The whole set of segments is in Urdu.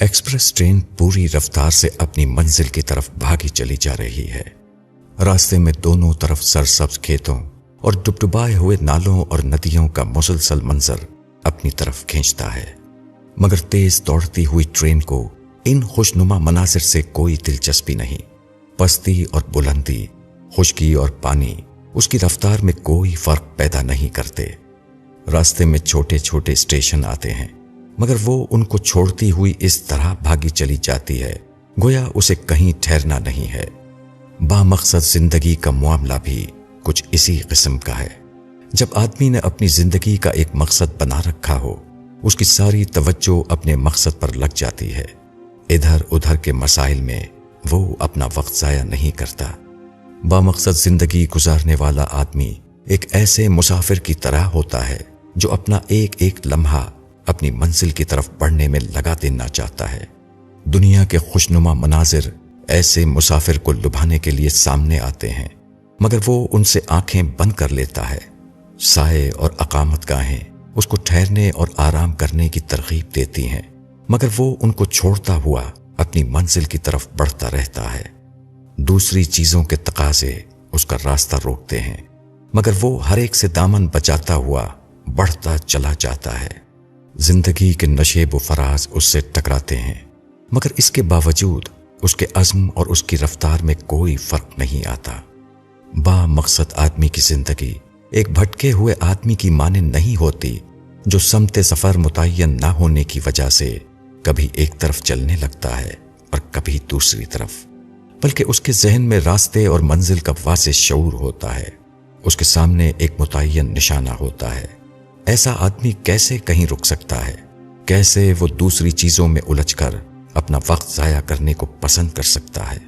ایکسپریس ٹرین پوری رفتار سے اپنی منزل کی طرف بھاگی چلی جا رہی ہے۔ راستے میں دونوں طرف سرسبز کھیتوں اور ڈبڈبائے ہوئے نالوں اور ندیوں کا مسلسل منظر اپنی طرف کھینچتا ہے، مگر تیز دوڑتی ہوئی ٹرین کو ان خوشنما مناظر سے کوئی دلچسپی نہیں۔ پستی اور بلندی، خشکی اور پانی اس کی رفتار میں کوئی فرق پیدا نہیں کرتے۔ راستے میں چھوٹے چھوٹے اسٹیشن آتے ہیں، مگر وہ ان کو چھوڑتی ہوئی اس طرح بھاگی چلی جاتی ہے گویا اسے کہیں ٹھہرنا نہیں ہے۔ بامقصد زندگی کا معاملہ بھی کچھ اسی قسم کا ہے۔ جب آدمی نے اپنی زندگی کا ایک مقصد بنا رکھا ہو، اس کی ساری توجہ اپنے مقصد پر لگ جاتی ہے، ادھر ادھر کے مسائل میں وہ اپنا وقت ضائع نہیں کرتا۔ بامقصد زندگی گزارنے والا آدمی ایک ایسے مسافر کی طرح ہوتا ہے جو اپنا ایک ایک لمحہ اپنی منزل کی طرف بڑھنے میں لگا دینا چاہتا ہے۔ دنیا کے خوشنما مناظر ایسے مسافر کو لبھانے کے لیے سامنے آتے ہیں، مگر وہ ان سے آنکھیں بند کر لیتا ہے۔ سائے اور اقامت گاہیں اس کو ٹھہرنے اور آرام کرنے کی ترغیب دیتی ہیں، مگر وہ ان کو چھوڑتا ہوا اپنی منزل کی طرف بڑھتا رہتا ہے۔ دوسری چیزوں کے تقاضے اس کا راستہ روکتے ہیں، مگر وہ ہر ایک سے دامن بچاتا ہوا بڑھتا چلا جاتا ہے۔ زندگی کے نشیب و فراز اس سے ٹکراتے ہیں، مگر اس کے باوجود اس کے عزم اور اس کی رفتار میں کوئی فرق نہیں آتا۔ با مقصد آدمی کی زندگی ایک بھٹکے ہوئے آدمی کی مانند نہیں ہوتی جو سمت سفر متعین نہ ہونے کی وجہ سے کبھی ایک طرف چلنے لگتا ہے اور کبھی دوسری طرف، بلکہ اس کے ذہن میں راستے اور منزل کا واضح شعور ہوتا ہے، اس کے سامنے ایک متعین نشانہ ہوتا ہے۔ ایسا آدمی کیسے کہیں رک سکتا ہے؟ کیسے وہ دوسری چیزوں میں الجھ کر اپنا وقت ضائع کرنے کو پسند کر سکتا ہے؟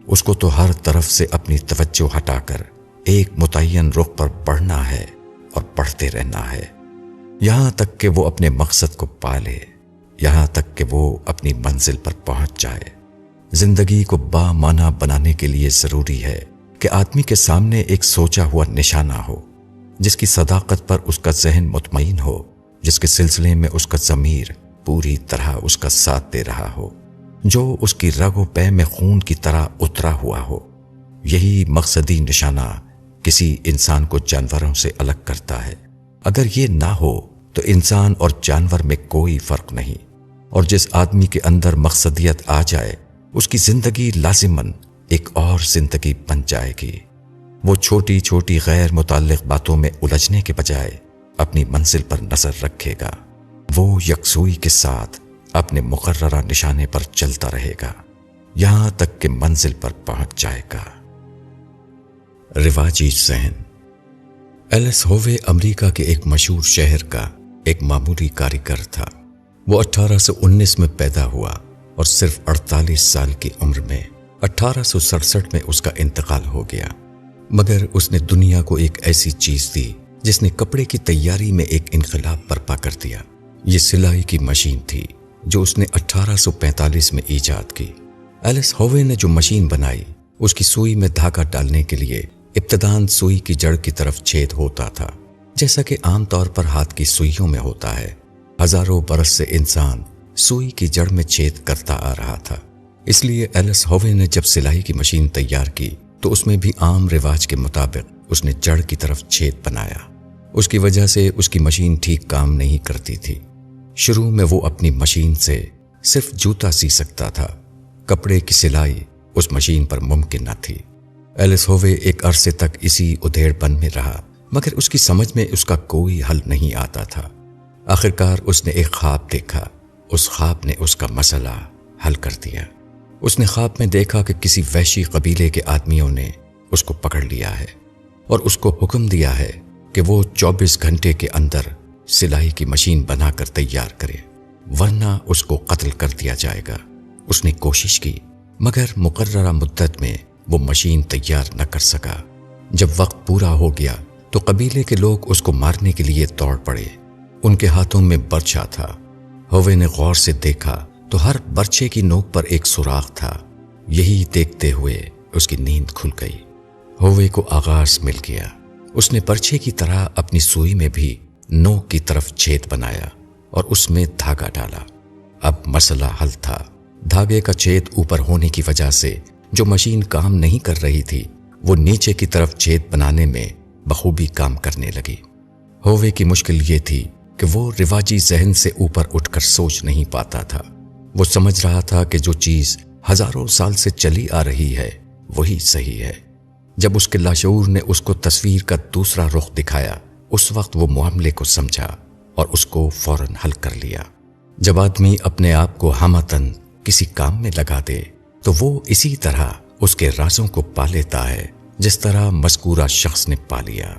اس کو تو ہر طرف سے اپنی توجہ ہٹا کر ایک متعین رخ پر بڑھنا ہے اور بڑھتے رہنا ہے، یہاں تک کہ وہ اپنے مقصد کو پالے، یہاں تک کہ وہ اپنی منزل پر پہنچ جائے۔ زندگی کو بامعنی بنانے کے لیے ضروری ہے کہ آدمی کے سامنے ایک سوچا ہوا نشانہ ہو، جس کی صداقت پر اس کا ذہن مطمئن ہو، جس کے سلسلے میں اس کا ضمیر پوری طرح اس کا ساتھ دے رہا ہو، جو اس کی رگ و پے میں خون کی طرح اترا ہوا ہو۔ یہی مقصدی نشانہ کسی انسان کو جانوروں سے الگ کرتا ہے۔ اگر یہ نہ ہو تو انسان اور جانور میں کوئی فرق نہیں، اور جس آدمی کے اندر مقصدیت آ جائے اس کی زندگی لازماً ایک اور زندگی بن جائے گی۔ وہ چھوٹی چھوٹی غیر متعلق باتوں میں الجھنے کے بجائے اپنی منزل پر نظر رکھے گا۔ وہ یکسوئی کے ساتھ اپنے مقررہ نشانے پر چلتا رہے گا، یہاں تک کہ منزل پر پہنچ جائے گا۔ رواجی ذہن۔ ایلس ہووے امریکہ کے ایک مشہور شہر کا ایک معمولی کاریگر تھا۔ وہ 1819 میں پیدا ہوا اور صرف 48 سال کی عمر میں 1867 میں اس کا انتقال ہو گیا، مگر اس نے دنیا کو ایک ایسی چیز دی جس نے کپڑے کی تیاری میں ایک انقلاب برپا کر دیا۔ یہ سلائی کی مشین تھی جو اس نے 1845 میں ایجاد کی۔ ایلس ہووے نے جو مشین بنائی، اس کی سوئی میں دھاگا ڈالنے کے لیے ابتداً سوئی کی جڑ کی طرف چھید ہوتا تھا، جیسا کہ عام طور پر ہاتھ کی سوئیوں میں ہوتا ہے۔ ہزاروں برس سے انسان سوئی کی جڑ میں چھید کرتا آ رہا تھا، اس لیے ایلس ہووے نے جب سلائی کی مشین تیار کی تو اس میں بھی عام رواج کے مطابق اس نے جڑ کی طرف چھید بنایا۔ اس کی وجہ سے اس کی مشین ٹھیک کام نہیں کرتی تھی۔ شروع میں وہ اپنی مشین سے صرف جوتا سی سکتا تھا، کپڑے کی سلائی اس مشین پر ممکن نہ تھی۔ ایلس ہووے ایک عرصے تک اسی ادھیڑ پن میں رہا، مگر اس کی سمجھ میں اس کا کوئی حل نہیں آتا تھا۔ آخرکار اس نے ایک خواب دیکھا، اس خواب نے اس کا مسئلہ حل کر دیا۔ اس نے خواب میں دیکھا کہ کسی وحشی قبیلے کے آدمیوں نے اس کو پکڑ لیا ہے اور اس کو حکم دیا ہے کہ وہ 24 گھنٹے کے اندر سلائی کی مشین بنا کر تیار کرے، ورنہ اس کو قتل کر دیا جائے گا۔ اس نے کوشش کی، مگر مقررہ مدت میں وہ مشین تیار نہ کر سکا۔ جب وقت پورا ہو گیا تو قبیلے کے لوگ اس کو مارنے کے لیے دوڑ پڑے۔ ان کے ہاتھوں میں برچھا تھا۔ ہووے نے غور سے دیکھا تو ہر برچھے کی نوک پر ایک سوراخ تھا۔ یہی دیکھتے ہوئے اس کی نیند کھل گئی۔ ہووے کو آغاز مل گیا۔ اس نے برچھے کی طرح اپنی سوئی میں بھی نوک کی طرف چھید بنایا اور اس میں دھاگا ڈالا۔ اب مسئلہ حل تھا۔ دھاگے کا چھید اوپر ہونے کی وجہ سے جو مشین کام نہیں کر رہی تھی وہ نیچے کی طرف چھید بنانے میں بخوبی کام کرنے لگی۔ ہووے کی مشکل یہ تھی کہ وہ رواجی ذہن سے اوپر اٹھ کر سوچ نہیں پاتا تھا۔ وہ سمجھ رہا تھا کہ جو چیز ہزاروں سال سے چلی آ رہی ہے وہی صحیح ہے۔ جب اس کے لاشعور نے اس کو تصویر کا دوسرا رخ دکھایا، اس وقت وہ معاملے کو سمجھا اور اس کو فوراً حل کر لیا۔ جب آدمی اپنے آپ کو ہمتن کسی کام میں لگا دے تو وہ اسی طرح اس کے رازوں کو پا لیتا ہے جس طرح مذکورہ شخص نے پا لیا۔